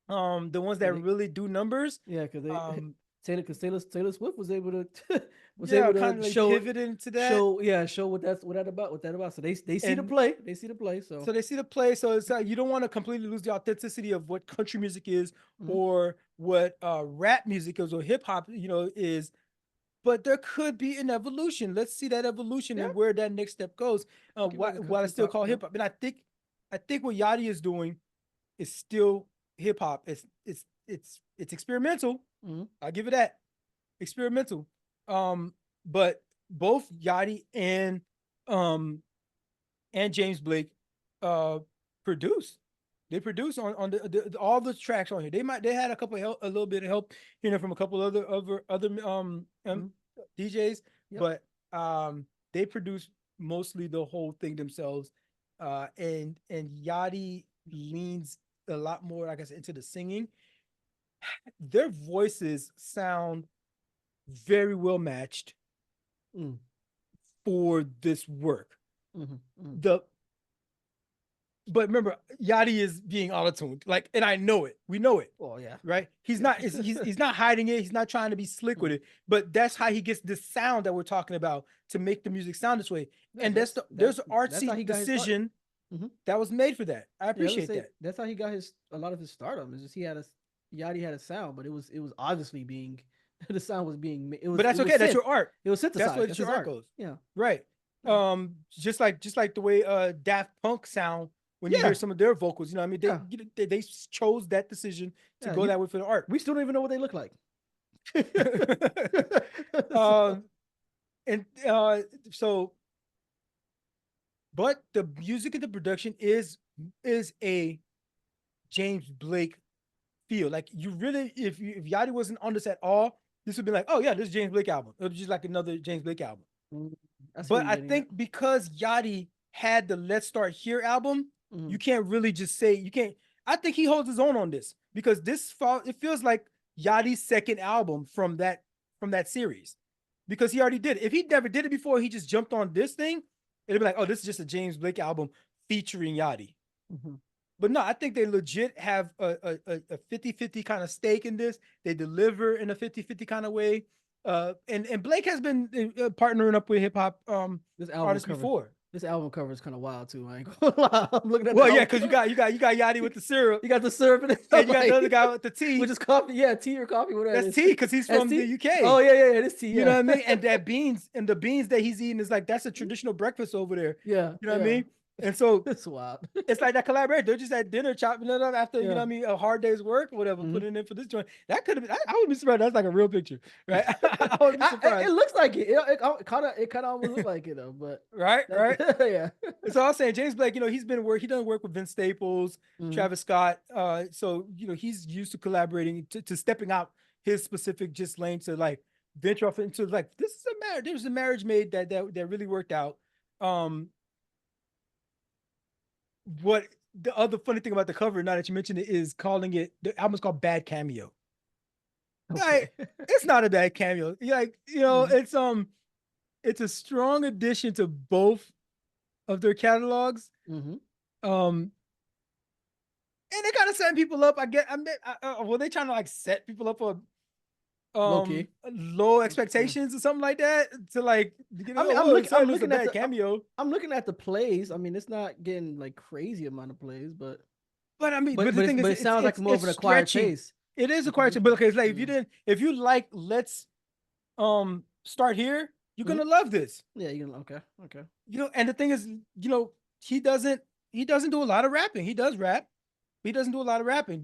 The ones Yeah, that really do numbers. yeah, because they Um, Taylor Swift was able to was yeah, able kind to of like pivot into that. show what that about. So they see the And play. They see the play. So. so they see the play. So it's like you don't want to completely lose the authenticity of what country music is Mm-hmm. or what rap music is or hip hop, is. But there could be an evolution. Let's see that evolution Yeah, and where that next step goes. keep like a What I country still pop. call Yeah. hip hop, and I think what Yachty is doing is still hip hop. It's experimental. Mm-hmm. I'll give it that, experimental. But both Yachty um and James Blake uh produce. They produce on all the tracks on here. They had a couple of a little bit of help, from a couple other Mm-hmm. DJs, Yep. but they produce mostly the whole thing themselves. And Yachty leans a lot more, like I said, into the singing. Their voices sound very well matched Mm-hmm. for this work. Mm-hmm. Mm-hmm. The But remember, Yachty is being auto-tuned, like, and I know it. We know it, Oh yeah. right? He's Yeah. not. He's not hiding it. He's not trying to be slick with Mm. it. But that's how he gets this sound that we're talking about to make the music sound this way. Yeah, And there's an that's how artsy he got his start. decision Mm-hmm. that was made for that. I Yeah, I would appreciate say that. that's how he got his a lot of his stardom. Is just he had a Yachty had a sound, but it was obviously being the sound was being But it that's was okay. That's synth. your art. It was That's synthesized. what That's your his art art. goes. Yeah. Right. Yeah. Just like the way Daft Punk sound when you hear Yeah. some of their vocals. You know what I mean? Yeah. They chose that decision to Yeah. go that way for the art. We still don't even know what they look like. So, um, and so, but the music and the production is is a James Blake feel. Like you really, if Yachty wasn't on this at all, this would be like, oh yeah, this is James Blake album. It was just like another James Blake album. Mm, I see what But you're I getting at. think because Yachty had the Let's Start Here album, Mm-hmm. you can't really just say you can't. I think he holds his own on this because it feels like Yachty's second album from that series because he already did it. If he never did it before, he just jumped on this thing. It'd be like, oh, this is just a James Blake album featuring Yachty. Mm-hmm. But no, I think they legit have a 50-50 kind of stake in this. They deliver in a 50-50 kind of way. And Blake has been partnering up with hip hop This album artists cover. before. This album cover is kind of wild too. I ain't gonna lie. I'm looking at the Well, yeah, album because cover. you got Yachty with the syrup, You got the syrup in it. and you got the other guy with the tea. Which is coffee. Yeah, tea or coffee, whatever it That's is. tea because he's That's from tea? the UK. Oh yeah. This tea. Yeah. You know what I mean? And that beans and the beans that he's eating is like that's a traditional breakfast over there. Yeah. You know what I mean? And so It's wild. it's like that collaboration. They're just at dinner chopping it up after, you know Yeah. what I mean, a hard day's work or whatever, Mhm. putting it in for this joint. That could have been, I would be surprised. That's like a real picture, right? I would be It surprised. looks like it. It kind of almost look like it though. But Right, right. yeah. So I was saying James Blake, you know, he done work with Vince Staples, Mhm. Travis Scott. So, you know, he's used to collaborating to stepping out his specific just lane to like venture off into like this is a marriage. There was a marriage made that really worked out. What the other funny thing about the cover, now that you mentioned it, is calling it the album's called Bad Cameo. Okay. Like, it's not a bad cameo. Like, you know, Mhm. it's a strong addition to both of their catalogs. Mhm. And they kind of setting people up. I get. Were they trying to like set people up for Low key. low Yeah. expectations or something like that to like get I mean, I'm it's a looking at bad the cameo. I'm looking at the plays. I mean, it's not getting like crazy amount of plays, but But I mean, but the thing is, it sounds like more of it's an acquired stretching. taste. It is acquired taste, but okay, it's like Yeah. if you like, let's start here. You're Mhm. gonna love this. Yeah, you know, okay. You know, and the thing is, you know, he doesn't do a lot of rapping. He does rap. He doesn't do a lot of rapping.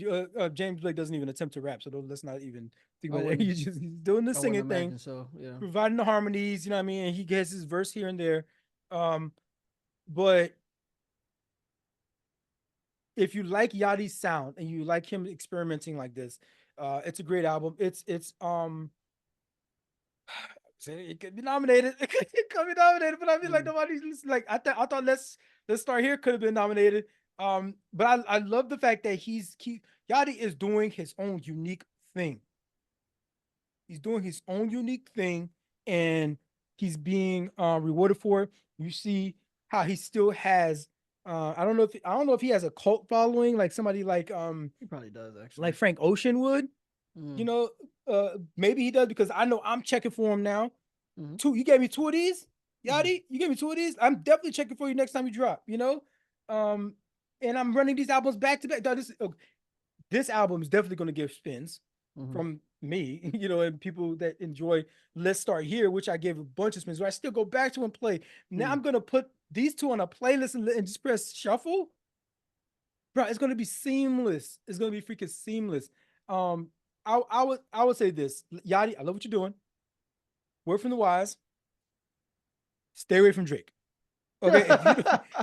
James Blake doesn't even attempt to rap, so let's not even think I about it. wouldn't He's doing the I wouldn't singing thing, imagine so. Yeah. providing the harmonies. You know what I mean? And he gets his verse here and there. But if you like Yachty's sound and you like him experimenting like this, it's a great album. It could be nominated. It could be nominated, but I mean, like nobody's like I thought let's start here could have been nominated. But I love the fact that Yachty is doing his own unique thing. He's doing his own unique thing, and he's being rewarded for it. You see how he still has. I don't know if he has a cult following like somebody He probably does actually. like Frank Ocean would. You know, maybe he does because I know I'm checking for him now. You gave me two of these, Yachty. You gave me two of these. I'm definitely checking for you next time you drop. You know, and I'm running these albums back to back. This album is definitely going to give spins from me. You know, and people that enjoy Let's Start Here, which I gave a bunch of spins. Where I still go back to and play. Now I'm gonna put these two on a playlist and just press shuffle. Bro, it's gonna be seamless. It's gonna be freaking seamless. I would say this, Yachty. I love what you're doing. Word from the wise. Stay away from Drake. Okay,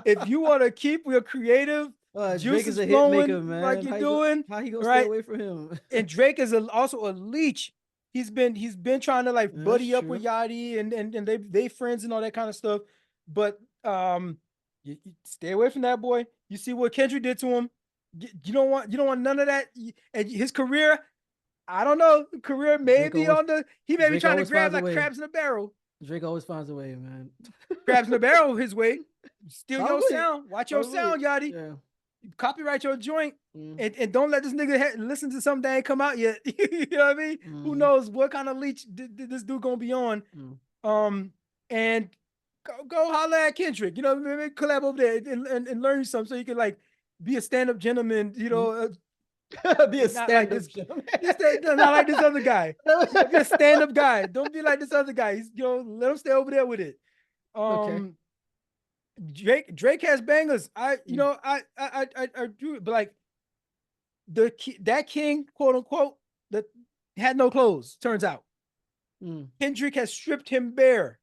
if you want to keep your creative Drake is juices a hit flowing maker, man. like you're doing, How he gonna right? stay away from him? And Drake is also a leech. He's been trying to like buddy up with Yachty and they friends and all that kind of stuff. But you stay away from that boy. You see what Kendrick did to him. You don't want none of that. And his career, I don't know. Career may be he may be trying to grab like crabs in a barrel. Drake always finds a way, man. Crabs in a barrel his way. Steal your sound. Watch your sound, Yachty. Yeah. Copyright your joint. And don't let this nigga listen to something that ain't come out yet. You know what I mean? Who knows what kind of leech this dude gonna be on? And go holler at Kendrick. You know, maybe collab over there and learn something so you can like be a stand-up gentleman. You know, be a stand-up gentleman. Not like this other guy. Be a stand-up guy. Don't be like this other guy. You know, let him stay over there with it. Okay. Drake has bangers. I do, but like that king, quote unquote, that had no clothes. Turns out, Kendrick has stripped him bare.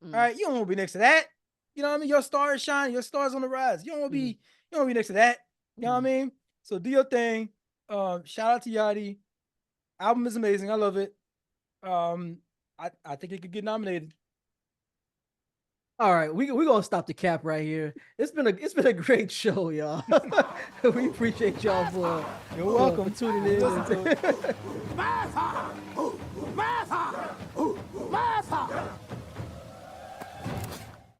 All right, you don't want to be next to that. You know what I mean? Your star is shining. Your star's on the rise. You don't want to be. You don't want to be next to that. You know what I mean? So do your thing. Shout out to Yachty. Album is amazing. I love it. I think it could get nominated. All right, we're gonna stop the cap right here. It's been a great show, y'all. We appreciate y'all You're welcome. for tuning in. Listen to it.